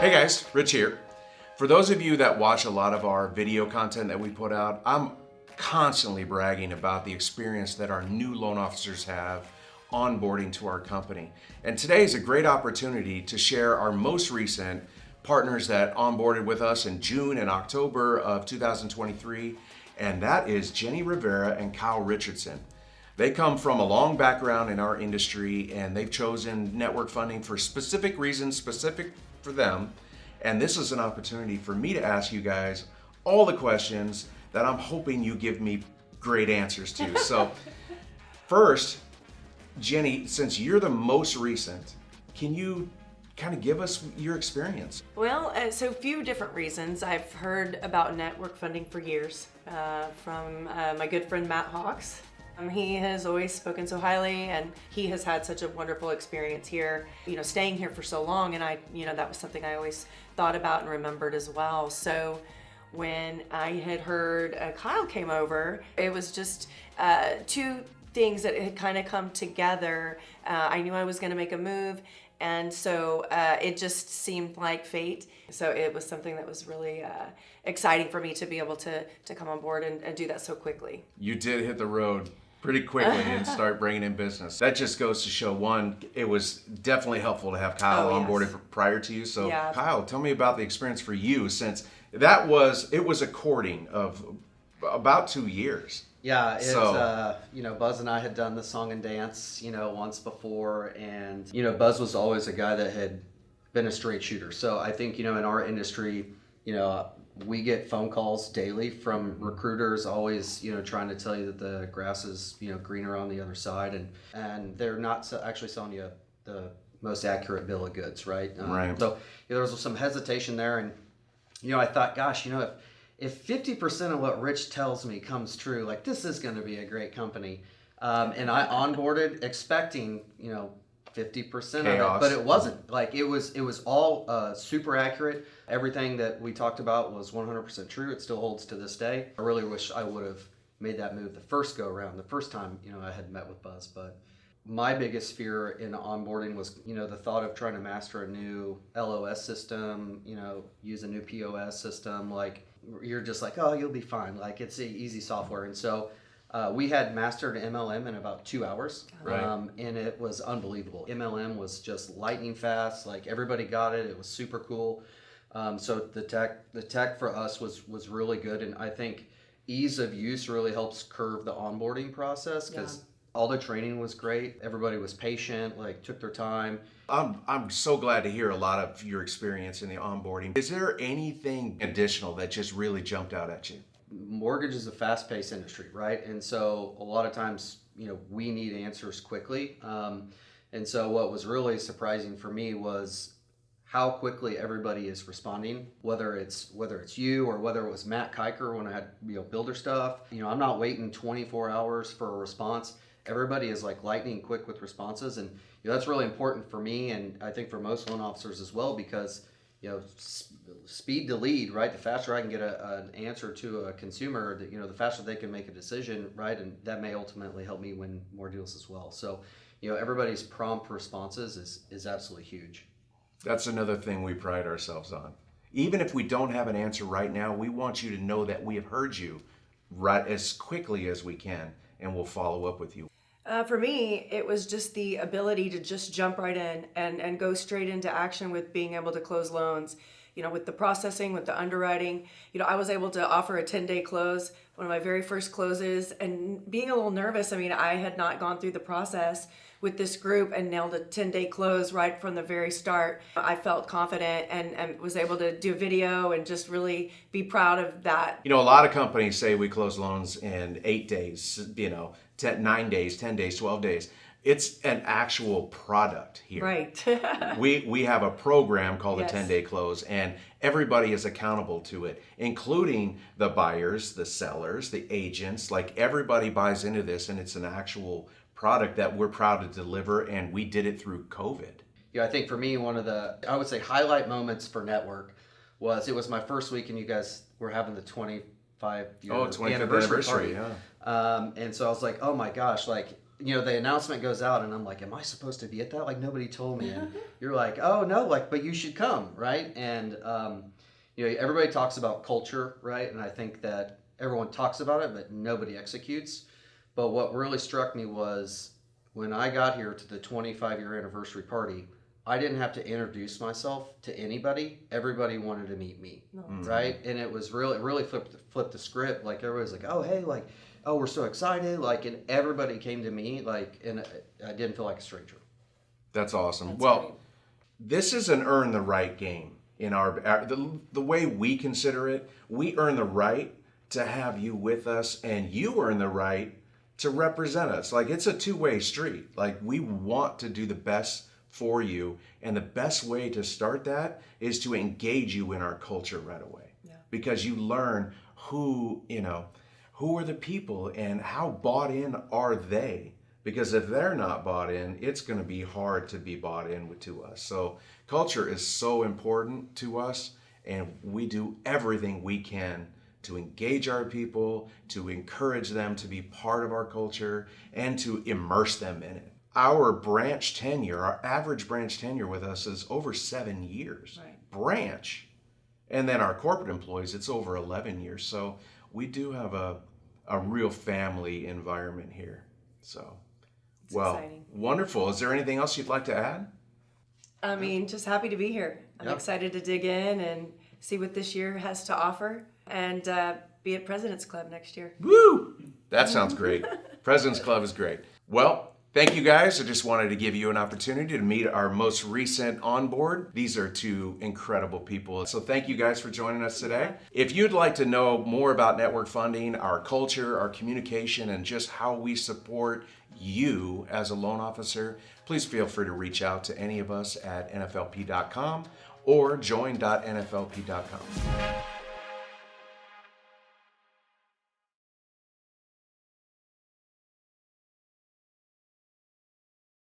Hey guys, Rich here. For those of you that watch a lot of our video content that we put out, I'm constantly bragging about the experience that our new loan officers have onboarding to our company. And today is a great opportunity to share our most recent partners that onboarded with us in June and October of 2023, and that is Jenni Rivera and Kyle Richardson. They come from a long background in our industry, and they've chosen network funding for specific reasons, specific for them. And this is an opportunity for me to ask you guys all the questions that I'm hoping you give me great answers to. So first, Jenni, since you're the most recent, can you kind of give us your experience? Well, so a few different reasons. I've heard about network funding for years from my good friend Matt Hawks. He has always spoken so highly, and he has had such a wonderful experience here, staying here for so long. And that was something I always thought about and remembered as well. So when I had heard Kyle came over, it was just two things that had kind of come together. I knew I was going to make a move, and so it just seemed like fate. So it was something that was really exciting for me to be able to come on board and do that so quickly. You did hit the road pretty quickly and start bringing in business. That just goes to show, one, it was definitely helpful to have Kyle onboarded prior to you. So yeah. Kyle, tell me about the experience for you, since it was a courting of about 2 years. Yeah, it's, Buzz and I had done the song and dance, once before, and, Buzz was always a guy that had been a straight shooter. So I think, in our industry, we get phone calls daily from recruiters always, trying to tell you that the grass is, greener on the other side, and they're not actually selling you the most accurate bill of goods, right? Right. So there was some hesitation there, and, I thought, gosh, if 50% of what Rich tells me comes true, like, this is going to be a great company. And I onboarded expecting, 50% Chaos. of it, but it wasn't. Like, it was all super accurate. Everything that we talked about was 100% true. It still holds to this day. I really wish I would have made that move the first go around, the first time, I had met with Buzz. But my biggest fear in onboarding was, the thought of trying to master a new LOS system, use a new POS system. Like, you're just like, oh, you'll be fine. Like, it's easy software. And so we had mastered MLM in about 2 hours, right. And it was unbelievable. MLM was just lightning fast. Like, everybody got it. It was super cool. So the tech for us was really good, and I think ease of use really helps curve the onboarding process, because all the training was great. Everybody was patient, like, took their time. I'm so glad to hear a lot of your experience in the onboarding. Is there anything additional that just really jumped out at you? Mortgage is a fast-paced industry, right? And so a lot of times, we need answers quickly. And so what was really surprising for me was how quickly everybody is responding, whether it's you or whether it was Matt Kiker when I had builder stuff. I'm not waiting 24 hours for a response. Everybody is like lightning quick with responses, and that's really important for me, and I think for most loan officers as well, because speed to lead, right? The faster I can get an answer to a consumer, the faster they can make a decision, right? And that may ultimately help me win more deals as well. So, everybody's prompt responses is absolutely huge. That's another thing we pride ourselves on. Even if we don't have an answer right now, we want you to know that we have heard you right as quickly as we can, and we'll follow up with you. For me, it was just the ability to just jump right in and go straight into action with being able to close loans. With the processing, with the underwriting, I was able to offer a 10-day close, one of my very first closes, and being a little nervous. I had not gone through the process with this group and nailed a 10-day close right from the very start. I felt confident and was able to do a video and just really be proud of that. A lot of companies say we close loans in 8 days, 9 days, 10 days, 12 days. It's an actual product here. Right. we have a program called Yes. the 10-day close, and everybody is accountable to it, including the buyers, the sellers, the agents. Like, everybody buys into this, and it's an actual product that we're proud to deliver, and we did it through COVID. I think for me, one of the, I would say, highlight moments for Network was, it was my first week, and you guys were having the 25-year 25th anniversary yeah. And so I was like, oh my gosh, like, the announcement goes out, and I'm like, am I supposed to be at that? Like, nobody told me. And you're like, oh no, like, but you should come, right? And everybody talks about culture, right? And I think that everyone talks about it, but nobody executes. But what really struck me was when I got here to the 25-year anniversary party, I didn't have to introduce myself to anybody. Everybody wanted to meet me, right? And it was really flipped the script. Like, everybody's like, oh, hey, like, oh, we're so excited. Like, and everybody came to me, like, and I didn't feel like a stranger. That's awesome. That's well, great. This is an earn the right game in the way we consider it. We earn the right to have you with us, and you earn the right to represent us. Like, it's a two-way street. Like, we want to do the best for you, and the best way to start that is to engage you in our culture right away. Yeah. Because you learn who are the people and how bought in are they. Because if they're not bought in, it's going to be hard to be bought in to us. So culture is so important to us, and we do everything we can to engage our people, to encourage them to be part of our culture, and to immerse them in it. Our average branch tenure with us is over 7 years. Right. Branch. And then our corporate employees, it's over 11 years. So we do have a real family environment here. So, It's exciting. Wonderful. Is there anything else you'd like to add? I mean, just happy to be here. I'm excited to dig in and see what this year has to offer, and be at President's Club next year. Woo! That sounds great. President's Club is great. Well, thank you guys. I just wanted to give you an opportunity to meet our most recent onboard. These are two incredible people. So thank you guys for joining us today. If you'd like to know more about network funding, our culture, our communication, and just how we support you as a loan officer, please feel free to reach out to any of us at nflp.com or join.nflp.com.